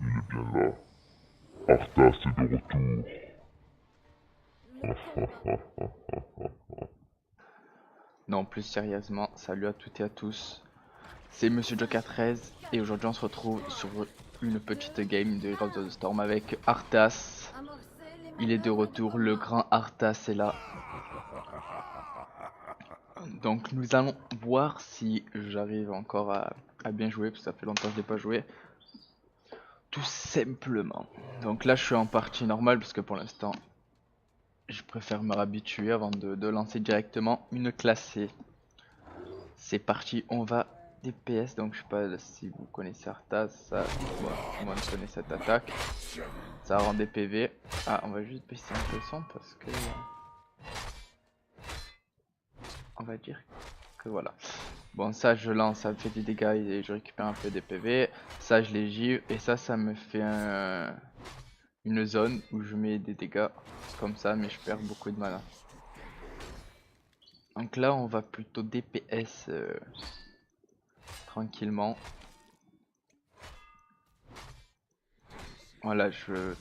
il est bien là. Arthas est de retour. Non, plus sérieusement, salut à toutes et à tous. C'est Monsieur Joker 13 et aujourd'hui on se retrouve sur une petite game de Heroes of the Storm avec Arthas. Il est de retour, le grand Arthas est là. Donc nous allons voir si j'arrive encore à bien jouer parce que ça fait longtemps que je n'ai pas joué. Tout simplement. Donc là je suis en partie normale parce que pour l'instant je préfère me réhabituer avant de lancer directement une classée. C'est parti, on va DPS, donc je sais pas si vous connaissez Arthas, ça, bon, tout le monde connaît cette attaque, ça rend des PV. Ah, on va juste baisser un peu le son parce que, on va dire que voilà. Bon, ça je lance, ça me fait des dégâts et je récupère un peu des PV, ça je les gire et ça me fait une zone où je mets des dégâts comme ça mais je perds beaucoup de mana. Donc là on va plutôt DPS tranquillement. Voilà, tout le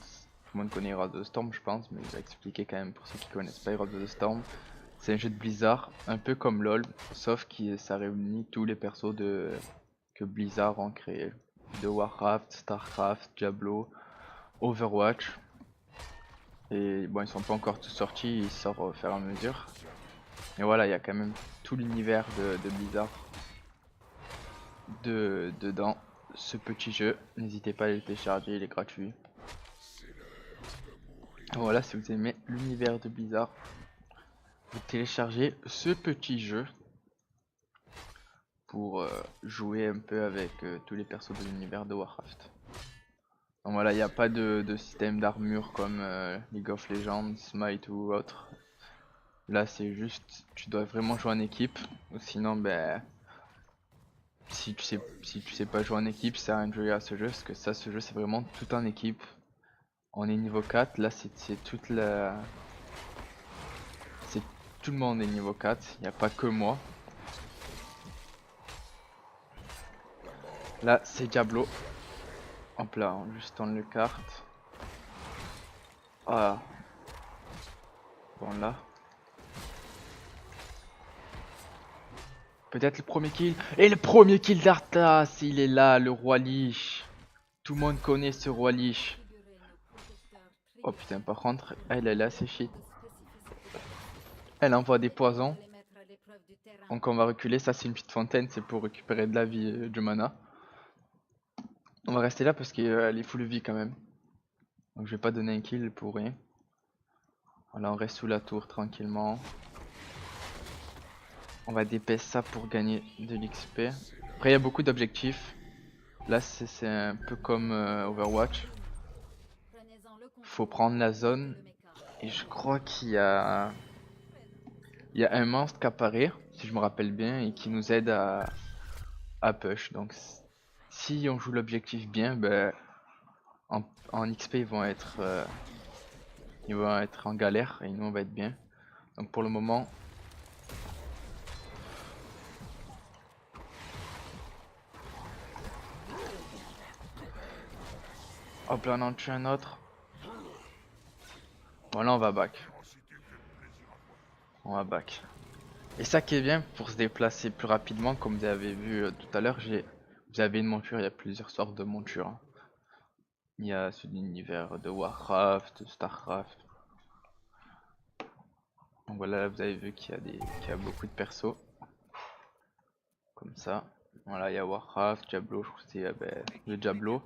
monde connaît Heroes of the Storm, je pense, mais je vais expliquer quand même pour ceux qui connaissent pas Heroes of the Storm. C'est un jeu de Blizzard, un peu comme LoL, sauf que ça réunit tous les persos que Blizzard ont créé. De Warcraft, Starcraft, Diablo, Overwatch. Et bon, ils sont pas encore tous sortis, ils sortent au fur et à mesure. Et voilà, il y a quand même tout l'univers de Blizzard dedans. Ce petit jeu, n'hésitez pas à le télécharger, il est gratuit. Voilà, si vous aimez l'univers de Blizzard, vous téléchargez ce petit jeu pour jouer un peu avec tous les persos de l'univers de Warcraft. Donc voilà, il n'y a pas de système d'armure comme League of Legends, Smite ou autre. Là, c'est juste, tu dois vraiment jouer en équipe. Ou sinon, ben, si tu sais pas jouer en équipe, c'est rien de jouer à ce jeu. Parce que ça, ce jeu, c'est vraiment tout en équipe. On est niveau 4. Là, c'est toute la. C'est tout le monde est niveau 4. Il n'y a pas que moi. Là, c'est Diablo. Hop là, on juste tourne le carte. Ah. Bon là. Peut-être le premier kill. Et le premier kill d'Arthas, il est là, le roi Lich. Tout le monde connaît ce roi Lich. Oh putain, par contre, elle est assez shit. Elle envoie des poisons. Donc on va reculer, ça c'est une petite fontaine, c'est pour récupérer de la vie, du mana. On va rester là parce qu'elle est full vie quand même. Donc je vais pas donner un kill pour rien. Voilà, on reste sous la tour tranquillement. On va DPS ça pour gagner de l'XP. Après il y a beaucoup d'objectifs. Là c'est un peu comme Overwatch. Faut prendre la zone. Et je crois qu'il y a un monstre qui apparaît, si je me rappelle bien, et qui nous aide à push. Donc si on joue l'objectif bien, ben, en XP ils vont être en galère et nous on va être bien. Donc pour le moment, hop là on en tue un autre. Voilà, on va back. On va back. Et ça qui est bien pour se déplacer plus rapidement, comme vous avez vu tout à l'heure, vous avez une monture, il y a plusieurs sortes de montures, hein. Il y a ceux de l'univers de Warcraft, de Starcraft. Donc voilà, là, vous avez vu qu'il y a beaucoup de persos. Comme ça. Voilà, il y a Warcraft, Diablo, je crois que c'est ben, le Diablo.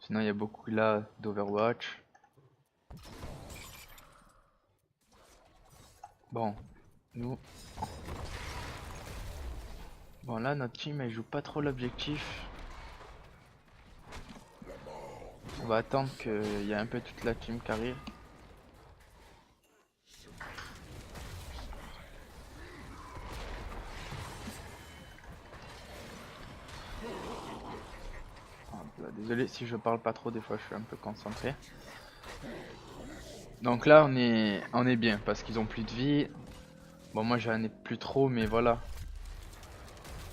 Sinon, il y a beaucoup là d'Overwatch. Bon, nous. Bon, là, notre team elle joue pas trop l'objectif. On va attendre qu'il y ait un peu toute la team qui arrive. Désolé si je parle pas trop, des fois je suis un peu concentré. Donc là on est bien parce qu'ils ont plus de vie. Bon moi j'en ai plus trop mais voilà.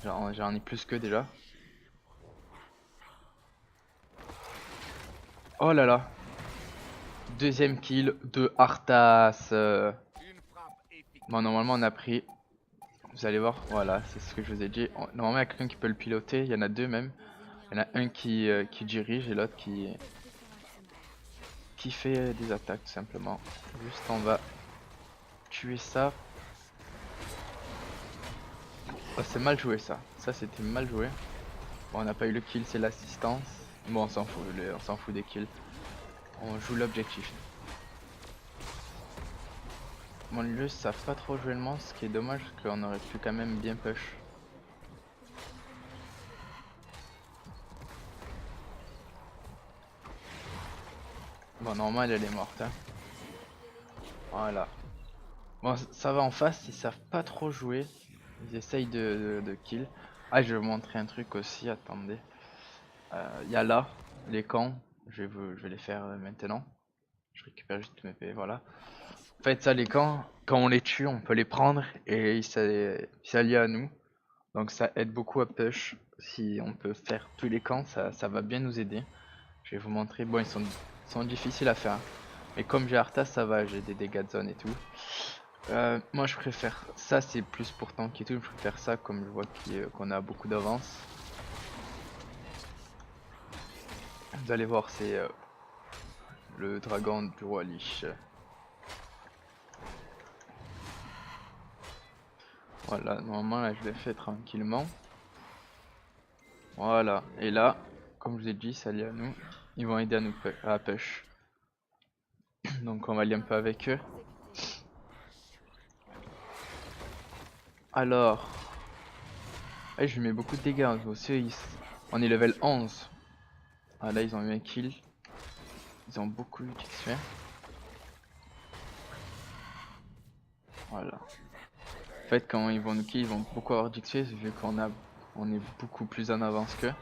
J'en ai plus que déjà. Oh là là. Deuxième kill de Arthas. Bon, normalement, on a pris. Vous allez voir, voilà, c'est ce que je vous ai dit. Normalement, il y a quelqu'un qui peut le piloter. Il y en a deux même. Il y en a un qui dirige et l'autre qui fait des attaques, tout simplement. Juste, on va tuer ça. Oh, c'est mal joué ça. Ça, c'était mal joué. Bon, on n'a pas eu le kill, c'est l'assistance. Bon, on s'en fout, on s'en fout des kills. On joue l'objectif. Bon, les savent pas trop jouer le monstre, ce qui est dommage, parce qu'on aurait pu quand même bien push. Bon, normal, elle est morte. Hein. Voilà. Bon, ça va en face, ils savent pas trop jouer. Ils essayent de kill. Ah, je vais vous montrer un truc aussi, attendez. Il y a là, les camps. Je vais les faire maintenant. Je récupère juste mes PV, voilà. En fait, ça, les camps, quand on les tue, on peut les prendre et ils s'allient à nous. Donc ça aide beaucoup à push. Si on peut faire tous les camps, ça va bien nous aider. Je vais vous montrer. Bon, sont difficiles à faire. Mais comme j'ai Arthas, ça va, j'ai des dégâts de zone et tout. Moi je préfère ça, c'est plus pour tank et tout. Je préfère ça comme je vois qu'on a beaucoup d'avance. Vous allez voir, c'est le dragon du roi Lich. Voilà, normalement là je l'ai fait tranquillement. Voilà, et là, comme je vous ai dit, ça lié à nous. Ils vont aider à push. Donc on va aller un peu avec eux. Alors, je lui mets beaucoup de dégâts aussi. On est level 11. Ah là ils ont eu un kill. Ils ont beaucoup eu d'XP. Voilà. En fait quand ils vont nous kill, ils vont beaucoup avoir d'XP vu on est beaucoup plus en avance qu'eux.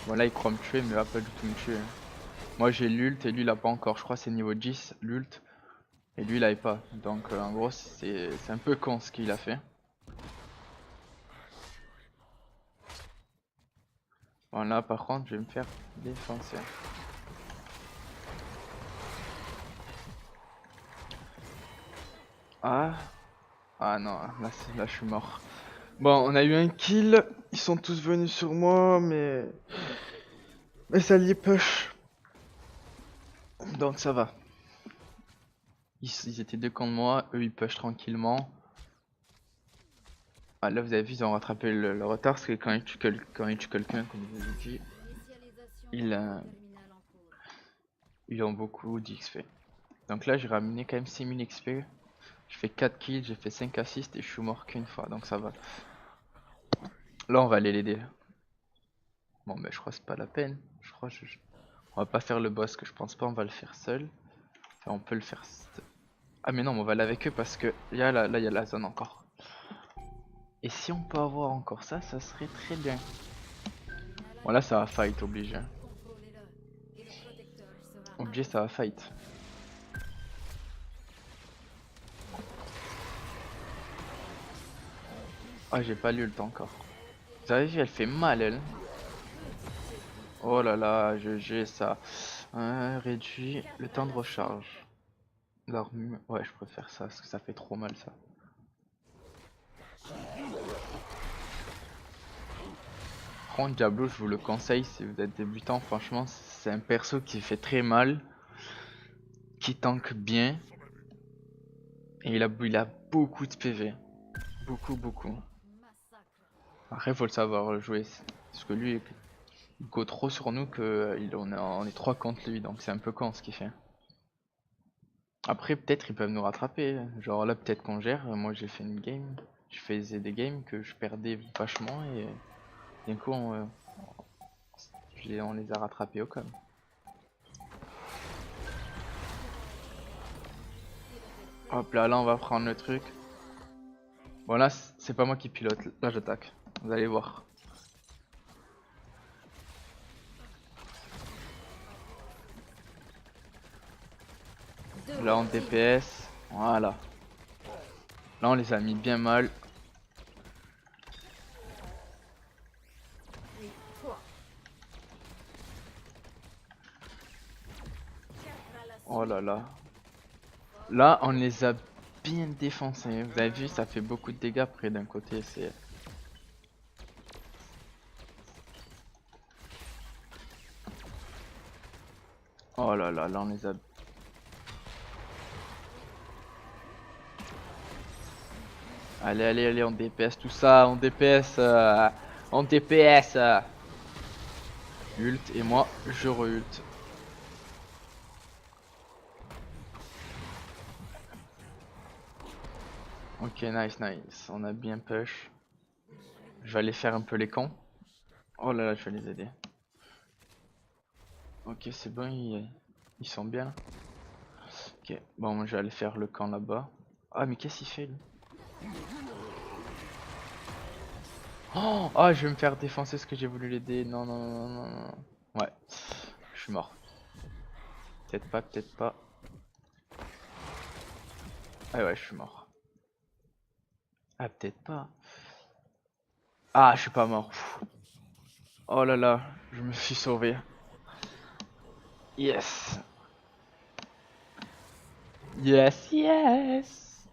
Voilà, il croit me tuer mais il va pas du tout me tuer. Moi j'ai l'ult et lui il a pas encore. Je crois que c'est niveau 10 l'ult. Et lui il avait pas. Donc en gros c'est un peu con ce qu'il a fait. Bon là par contre je vais me faire défoncer. Ah. Ah non, là je suis mort. Bon, on a eu un kill. Ils sont tous venus sur moi, mais ça y est push. Donc ça va. Ils étaient deux contre moi, eux ils push tranquillement. Ah là vous avez vu, ils ont rattrapé le retard parce que quand ils tuent quelqu'un, comme je vous ai dit, ils ont beaucoup d'XP. Donc là j'ai ramené quand même 6000 XP. Je fais 4 kills, j'ai fait 5 assists et je suis mort qu'une fois, donc ça va. Là on va aller l'aider. Bon mais je crois que c'est pas la peine. Je crois on va pas faire le boss, que je pense pas on va le faire seul. Enfin on peut le faire. Ah mais non, mais on va aller avec eux parce que là il y a la zone encore. Et si on peut avoir encore ça, ça serait très bien. Bon là ça va fight obligé. Obligé ça va fight. Ah j'ai pas lu le temps encore. Vous avez vu elle fait mal elle. Oh là là, j'ai ça. Réduit le temps de recharge. L'armure. Ouais je préfère ça parce que ça fait trop mal ça. Par contre Diablo je vous le conseille si vous êtes débutant, franchement c'est un perso qui fait très mal. Qui tank bien. Et il a beaucoup de PV. Beaucoup. Après faut le savoir jouer. Parce que lui il go trop sur nous que on est 3 contre lui. Donc c'est un peu con ce qu'il fait. Après peut-être ils peuvent nous rattraper. Genre là peut-être qu'on gère. Moi j'ai fait une game. Je faisais des games que je perdais vachement. Et d'un coup on les a rattrapés au com. Hop là on va prendre le truc. Bon là c'est pas moi qui pilote. Là j'attaque. Vous allez voir. Là en DPS, voilà. Là on les a mis bien mal. là là. Là, on les a bien défoncés. Vous avez vu, ça fait beaucoup de dégâts près d'un côté. C'est. Oh là là, là on les a. Allez, allez, allez, on DPS tout ça, on DPS. On DPS. Ult et moi, je re-ult. Ok, nice, nice. On a bien push. Je vais aller faire un peu les cons. Oh là là, je vais les aider. Ok, c'est bon, ils sont bien. Ok, bon, moi je vais aller faire le camp là-bas. Ah, mais qu'est-ce qu'il fait lui? Oh, ah, je vais me faire défoncer ce que j'ai voulu l'aider. Non, non, non, non, non. Ouais, je suis mort. Peut-être pas, peut-être pas. Ah ouais, je suis mort. Ah, peut-être pas. Ah, je suis pas mort. Pfff. Oh là là, je me suis sauvé. Yes. Yes, yes.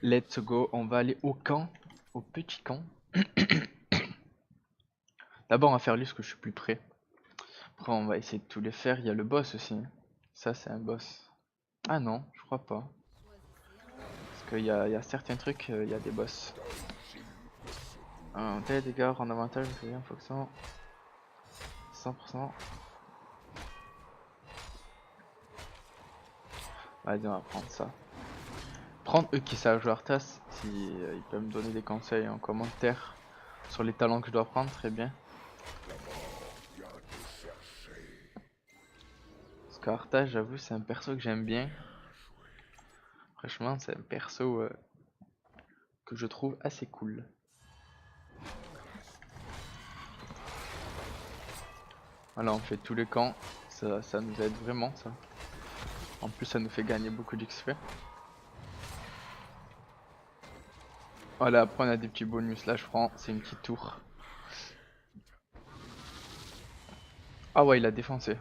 Let's go, on va aller au camp. Au petit camp. D'abord, on va faire lui parce que je suis plus près. Après, on va essayer de tous les faire. Il y a le boss aussi. Ça, c'est un boss. Ah non, je crois pas. Parce qu'il y a certains trucs, il y a des boss. Un tel dégâts, en avantage, c'est bien, fonction. 100%. Vas-y, on va prendre ça. Prendre eux qui savent jouer Arthas. Si ils peuvent me donner des conseils en commentaire sur les talents que je dois prendre, très bien. Parce qu'Arthas, j'avoue, c'est un perso que j'aime bien. Franchement, c'est un perso que je trouve assez cool. Voilà, on fait tous les camps, ça nous aide vraiment ça. En plus ça nous fait gagner beaucoup d'XP. Voilà, après on a des petits bonus, là je prends, c'est une petite tour. Ah ouais, il a défoncé.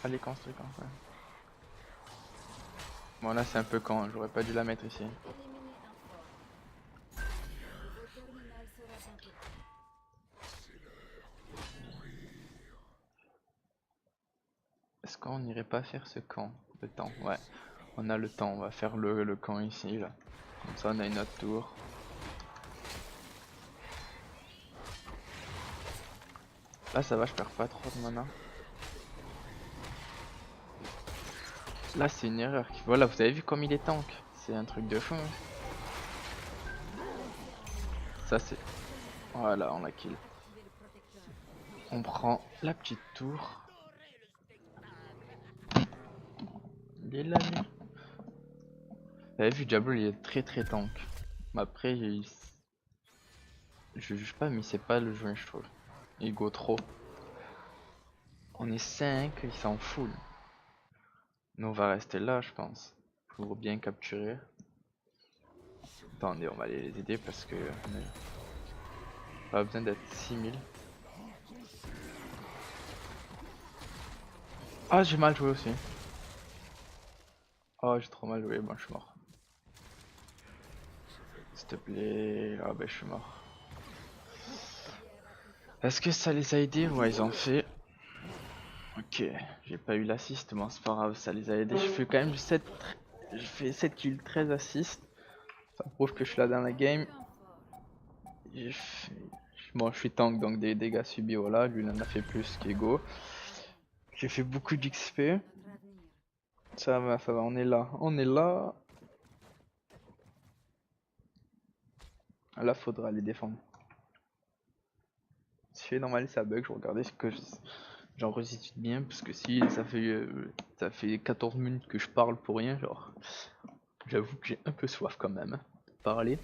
Allez, construis quand même. Bon là c'est un peu quand, j'aurais pas dû la mettre ici. Est-ce qu'on n'irait pas faire ce camp? Le temps, ouais. On a le temps, on va faire le camp ici là. Comme ça on a une autre tour. Là ça va, je perds pas trop de mana. Là c'est une erreur. Voilà, vous avez vu comme il est tank. C'est un truc de fou. Ça c'est... Voilà, on la kill. On prend la petite tour. Il est là lui. Vous avez vu, Diablo il est très très tank. Mais après, je juge pas, mais c'est pas le jeu je trouve. Il go trop. On est 5, il s'en fout. Nous on va rester là je pense. Pour bien capturer. Attendez, on va aller les aider parce que on a pas besoin d'être 6000. Ah, j'ai mal joué aussi. Oh, j'ai trop mal joué, bon je suis mort. S'il te plaît. Ah bah je suis mort. Est-ce que ça les a aidés? Ouais, ils ont fait. Ok, j'ai pas eu l'assist, bon c'est pas grave, ça les a aidés. Je fais quand même 7, je fais 7 kills, 13 assists. Ça prouve que je suis là dans la game. Bon, je suis tank donc des dégâts subis, voilà. Lui il en a fait plus qu'Ego. J'ai fait beaucoup d'XP. Ça va, on est là. On est là. Là, faudra les défendre. Si fait normal, ça bug. Je regardais ce que j'enregistre bien parce que si ça fait 14 minutes que je parle pour rien, genre. J'avoue que j'ai un peu soif quand même de parler.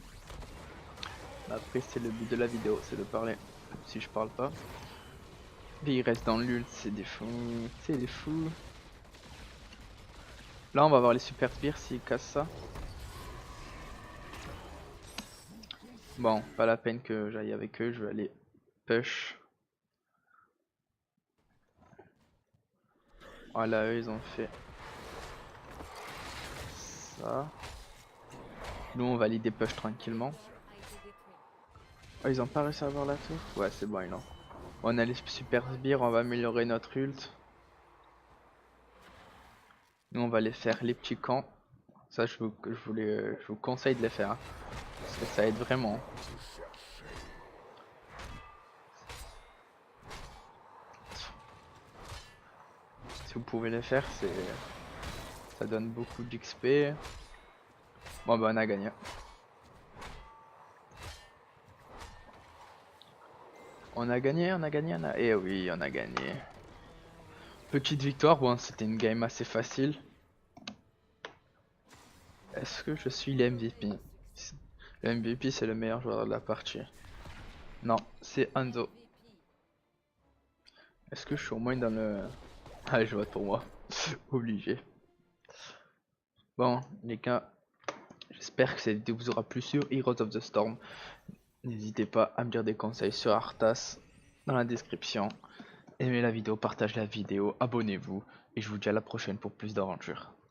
Après, c'est le but de la vidéo, c'est de parler. Si je parle pas. Mais il reste dans l'ult, c'est des fous. C'est des fous. Là, on va voir les super spires s'ils cassent ça. Bon, pas la peine que j'aille avec eux, je vais aller push. Voilà, eux ils ont fait ça. Nous on valide des push tranquillement. Oh, ils ont pas réussi à avoir la tour? Ouais, c'est bon, ils l'ont. On a les super sbires, on va améliorer notre ult. Nous on va aller faire les petits camps. Ça je vous conseille de les faire, hein, parce que ça aide vraiment. Si vous pouvez les faire, ça donne beaucoup d'XP. Bon bah on a gagné. On a gagné, on a gagné, on a... Eh oui, on a gagné. Petite victoire, bon c'était une game assez facile. Est-ce que je suis le MVP? Le MVP c'est le meilleur joueur de la partie. Non, c'est Hanzo. Est-ce que je suis au moins dans le... Allez, je vote pour moi. Obligé. Bon, les gars, j'espère que cette vidéo vous aura plu sur Heroes of the Storm. N'hésitez pas à me dire des conseils sur Arthas dans la description. Aimez la vidéo, partagez la vidéo, abonnez-vous. Et je vous dis à la prochaine pour plus d'aventures.